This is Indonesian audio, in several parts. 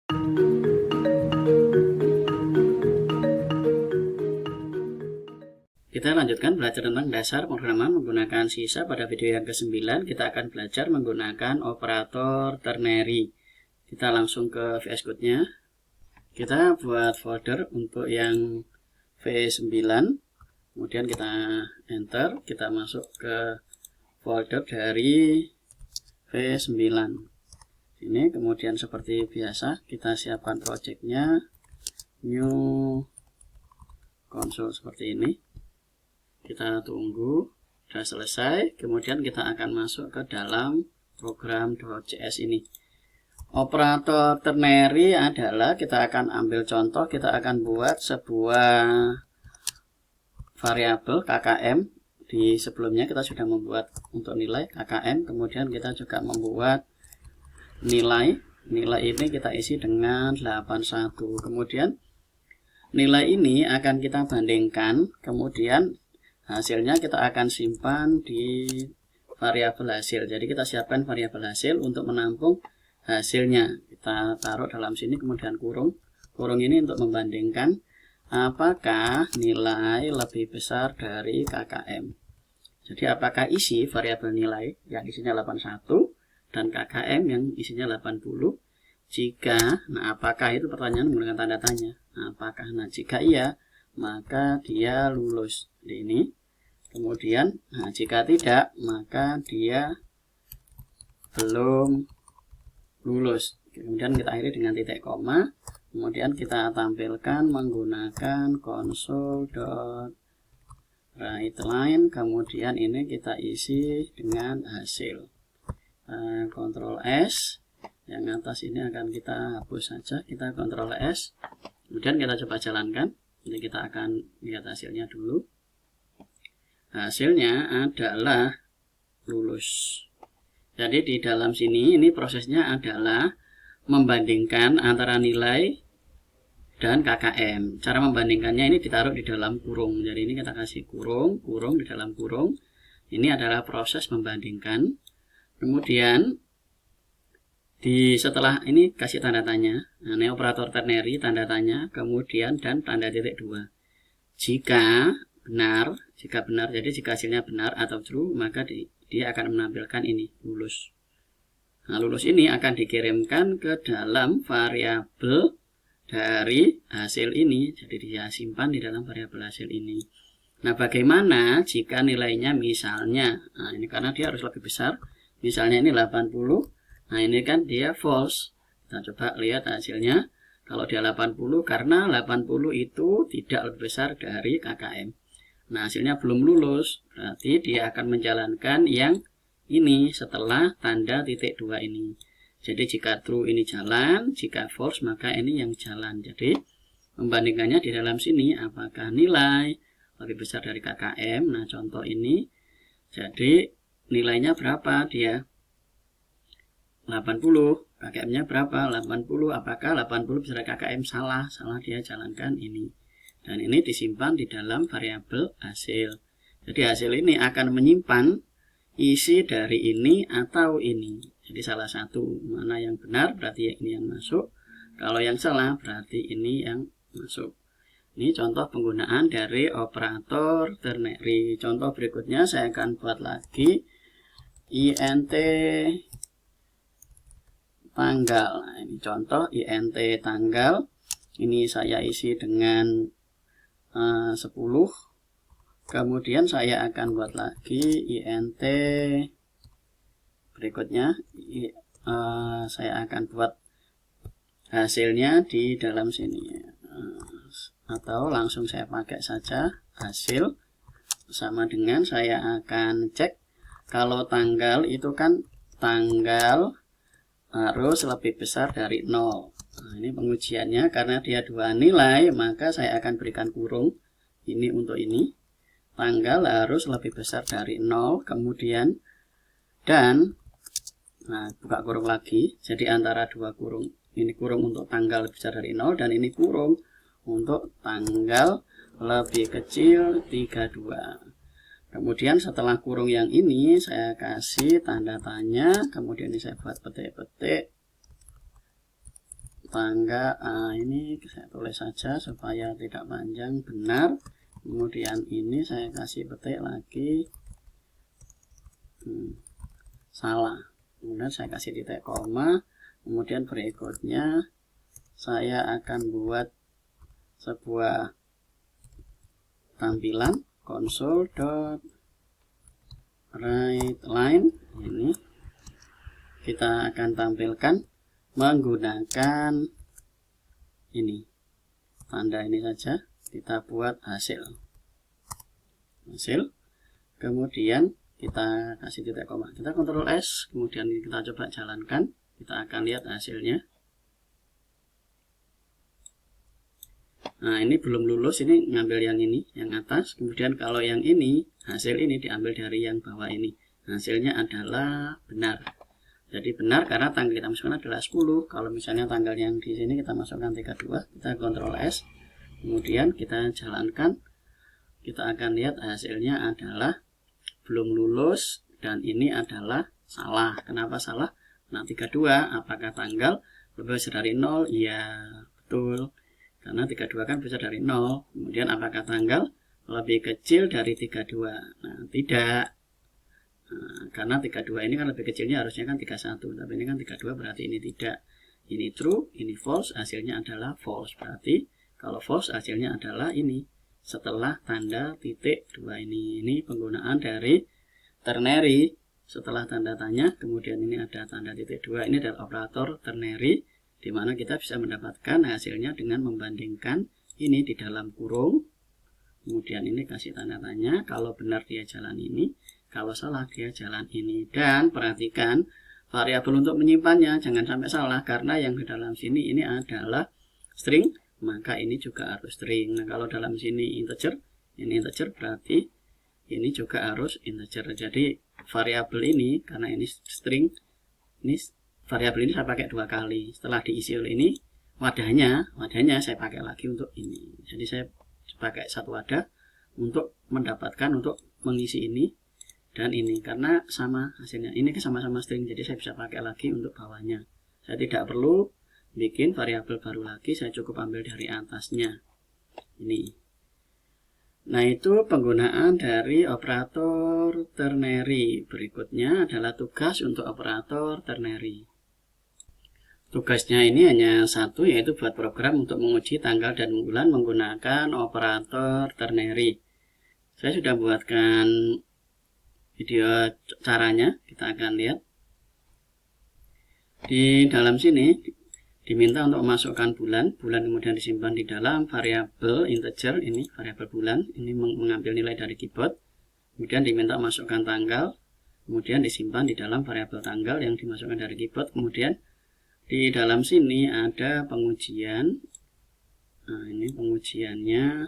Kita lanjutkan belajar tentang dasar pemrograman menggunakan sisa. Pada video yang ke-9 kita akan belajar menggunakan operator ternary. Kita langsung ke VS Code-nya. Kita buat folder untuk yang V9. Kemudian kita enter, kita masuk ke folder dari V9. Ini kemudian seperti biasa kita siapkan project-nya, new console seperti ini. Kita tunggu, sudah selesai. Kemudian kita akan masuk ke dalam program.js ini. Operator ternary adalah, kita akan ambil contoh, kita akan buat sebuah variabel KKM. Di sebelumnya kita sudah membuat untuk nilai KKM. Kemudian kita juga membuat nilai. Nilai ini kita isi dengan 81. Kemudian nilai ini akan kita bandingkan. Kemudian hasilnya kita akan simpan di variabel hasil. Jadi kita siapkan variabel hasil untuk menampung hasilnya. Kita taruh dalam sini, kemudian kurung. Kurung ini untuk membandingkan apakah nilai lebih besar dari KKM. Jadi apakah isi variabel nilai yang isinya 81 dan KKM yang isinya 80. Apakah itu pertanyaan menggunakan tanda tanya. Apakah? Jika iya, maka dia lulus di ini. Kemudian jika tidak, maka dia belum lulus. Kemudian kita akhiri dengan titik koma. Kemudian kita tampilkan menggunakan console.writeLine. Kemudian ini kita isi dengan hasil. Ctrl S. Yang atas ini akan kita hapus saja. Kita Ctrl S. Kemudian kita coba jalankan. Jadi kita akan lihat hasilnya dulu. Hasilnya adalah lulus. Jadi di dalam sini ini prosesnya adalah membandingkan antara nilai dan KKM. Cara membandingkannya ini ditaruh di dalam kurung. Jadi ini kita kasih kurung di dalam kurung. Ini adalah proses membandingkan. Kemudian setelah ini kasih tanda tanya. Ini operator ternary, tanda tanya, kemudian dan tanda titik 2. Jika benar, jadi jika hasilnya benar atau true, maka dia akan menampilkan ini, lulus. Nah, lulus ini akan dikirimkan ke dalam variabel dari hasil ini. Jadi dia simpan di dalam variabel hasil ini. Nah, bagaimana jika nilainya misalnya, ini karena dia harus lebih besar, misalnya ini 80, nah ini kan dia false. Kita coba lihat hasilnya. Kalau dia 80, karena 80 itu tidak lebih besar dari KKM. Nah, hasilnya belum lulus, berarti dia akan menjalankan yang ini setelah tanda titik 2 ini. Jadi jika true ini jalan, jika false maka ini yang jalan. Jadi membandingkannya di dalam sini, apakah nilai lebih besar dari KKM. Nah, contoh ini, jadi nilainya berapa dia? 80, KKM-nya berapa? 80, apakah 80 besar dari KKM? Salah dia jalankan ini. Dan ini disimpan di dalam variabel hasil. Jadi hasil ini akan menyimpan isi dari ini atau ini. Jadi salah satu, mana yang benar berarti ini yang masuk. Kalau yang salah berarti ini yang masuk. Ini contoh penggunaan dari operator ternary. Contoh berikutnya saya akan buat lagi int tanggal. Nah, ini contoh int tanggal. Ini saya isi dengan 10. Kemudian saya akan buat lagi int berikutnya. Saya akan buat hasilnya di dalam sini. Atau langsung saya pakai saja hasil. Sama dengan saya akan cek kalau tanggal itu kan tanggal harus lebih besar dari 0. Nah, ini pengujiannya, karena dia dua nilai, maka saya akan berikan kurung ini untuk ini. Tanggal harus lebih besar dari 0, kemudian dan buka kurung lagi. Jadi antara dua kurung, ini kurung untuk tanggal lebih besar dari 0 dan ini kurung untuk tanggal lebih kecil 32. Kemudian setelah kurung yang ini saya kasih tanda tanya, kemudian ini saya buat petik-petik tanggal ini saya tulis saja supaya tidak panjang, benar. Kemudian ini saya kasih petik lagi salah, kemudian saya kasih titik koma. Kemudian berikutnya saya akan buat sebuah tampilan console.writeLine. Ini kita akan tampilkan menggunakan ini tanda ini saja. Kita buat hasil, kemudian kita kasih titik koma, kita Ctrl S, kemudian kita coba jalankan, kita akan lihat hasilnya. Nah, ini belum lulus, ini ngambil yang ini, yang atas. Kemudian kalau yang ini, hasil ini diambil dari yang bawah ini, hasilnya adalah benar. Jadi benar karena tanggal kita masukkan adalah 10. Kalau misalnya tanggal yang di sini kita masukkan 32, kita Ctrl S, kemudian kita jalankan, kita akan lihat hasilnya adalah belum lulus dan ini adalah salah. Kenapa salah? Nah, 32 apakah tanggal lebih besar dari 0? Ya, betul. Karena 32 kan besar dari 0. Kemudian apakah tanggal lebih kecil dari 32? Nah, tidak. Nah, karena 32 ini kan lebih kecilnya harusnya kan 31. Tapi ini kan 32 berarti ini tidak. Ini true, ini false, hasilnya adalah false. Berarti kalau false hasilnya adalah ini. Setelah tanda titik 2 ini. Ini penggunaan dari ternary. Setelah tanda tanya, kemudian ini ada tanda titik 2. Ini adalah operator ternary, di mana kita bisa mendapatkan hasilnya dengan membandingkan ini di dalam kurung. Kemudian ini kasih tanda tanya, kalau benar dia jalan ini, kalau salah dia jalan ini. Dan perhatikan variabel untuk menyimpannya, jangan sampai salah, karena yang di dalam sini ini adalah string, maka ini juga harus string. Nah, kalau dalam sini integer, ini integer, berarti ini juga harus integer. Jadi variabel ini, karena ini string, ini variabel ini saya pakai 2 kali. Setelah diisi oleh ini, wadahnya saya pakai lagi untuk ini. Jadi saya pakai satu wadah untuk mendapatkan, untuk mengisi ini dan ini. Karena sama hasilnya. Ini sama-sama string, jadi saya bisa pakai lagi untuk bawahnya. Saya tidak perlu bikin variabel baru lagi, saya cukup ambil dari atasnya. Ini. Nah, itu penggunaan dari operator ternary. Berikutnya adalah tugas untuk operator ternary. Tugasnya ini hanya satu, yaitu buat program untuk menguji tanggal dan bulan menggunakan operator ternary. Saya sudah buatkan video caranya, kita akan lihat. Di dalam sini diminta untuk memasukkan bulan kemudian disimpan di dalam variabel integer, ini variabel bulan, ini mengambil nilai dari keyboard. Kemudian diminta memasukkan tanggal, kemudian disimpan di dalam variabel tanggal yang dimasukkan dari keyboard. Kemudian di dalam sini ada pengujian. Nah, ini pengujiannya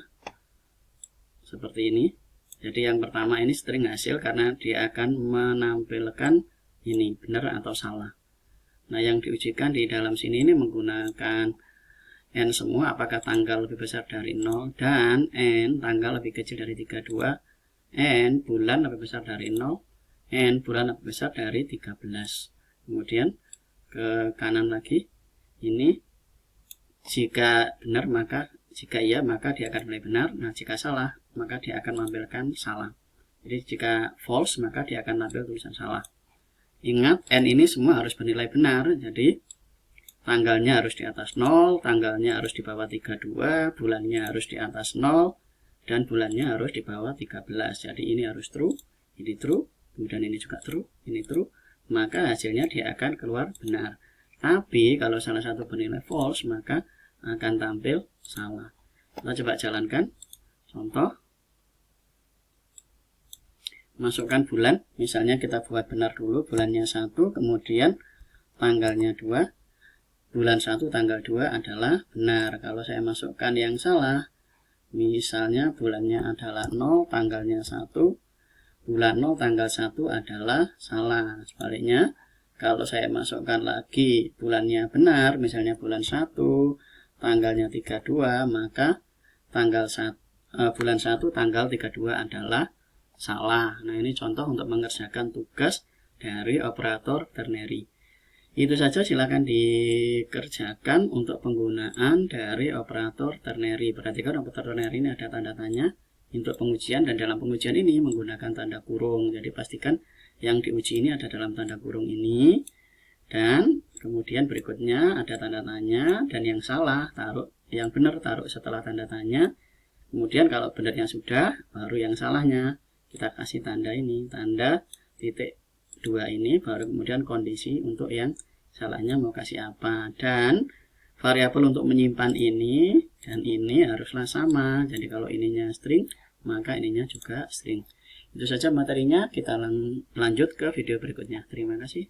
seperti ini. Jadi yang pertama ini string hasil, karena dia akan menampilkan ini benar atau salah. Nah, yang diujikan di dalam sini ini menggunakan n semua, apakah tanggal lebih besar dari 0, dan n tanggal lebih kecil dari 32, n bulan lebih besar dari 0, n bulan lebih besar dari 13. Kemudian ke kanan lagi, ini jika benar maka, jika iya maka dia akan menilai benar. Nah, jika salah maka dia akan menampilkan salah. Jadi jika false maka dia akan menampilkan tulisan salah. Ingat, n ini semua harus bernilai benar. Jadi tanggalnya harus di atas 0, tanggalnya harus di bawah 32, bulannya harus di atas 0, dan bulannya harus di bawah 13. Jadi ini harus true, ini true, kemudian ini juga true, ini true. Maka hasilnya dia akan keluar benar. Tapi kalau salah satu bernilai false, maka akan tampil salah. Kita coba jalankan. Contoh. Masukkan bulan, misalnya kita buat benar dulu, bulannya 1, kemudian tanggalnya 2, bulan 1 tanggal 2 adalah benar. Kalau saya masukkan yang salah, misalnya bulannya adalah 0, tanggalnya 1, bulan 0 tanggal 1 adalah salah. Sebaliknya, kalau saya masukkan lagi bulannya benar, misalnya bulan 1, tanggalnya 32, maka tanggal bulan 1 tanggal 32 adalah salah. Nah, ini contoh untuk mengerjakan tugas dari operator ternary. Itu saja, silakan dikerjakan untuk penggunaan dari operator ternary. Perhatikan operator ternary ini ada tanda tanya untuk pengujian, dan dalam pengujian ini menggunakan tanda kurung. Jadi pastikan yang diuji ini ada dalam tanda kurung ini. Dan kemudian berikutnya ada tanda tanya, dan yang salah taruh, yang benar taruh setelah tanda tanya. Kemudian kalau benarnya sudah, baru yang salahnya kita kasih tanda ini, tanda titik 2 ini, baru kemudian kondisi untuk yang salahnya mau kasih apa. Dan variabel untuk menyimpan ini dan ini haruslah sama. Jadi kalau ininya string, maka ininya juga string. Itu saja materinya, kita lanjut ke video berikutnya. Terima kasih.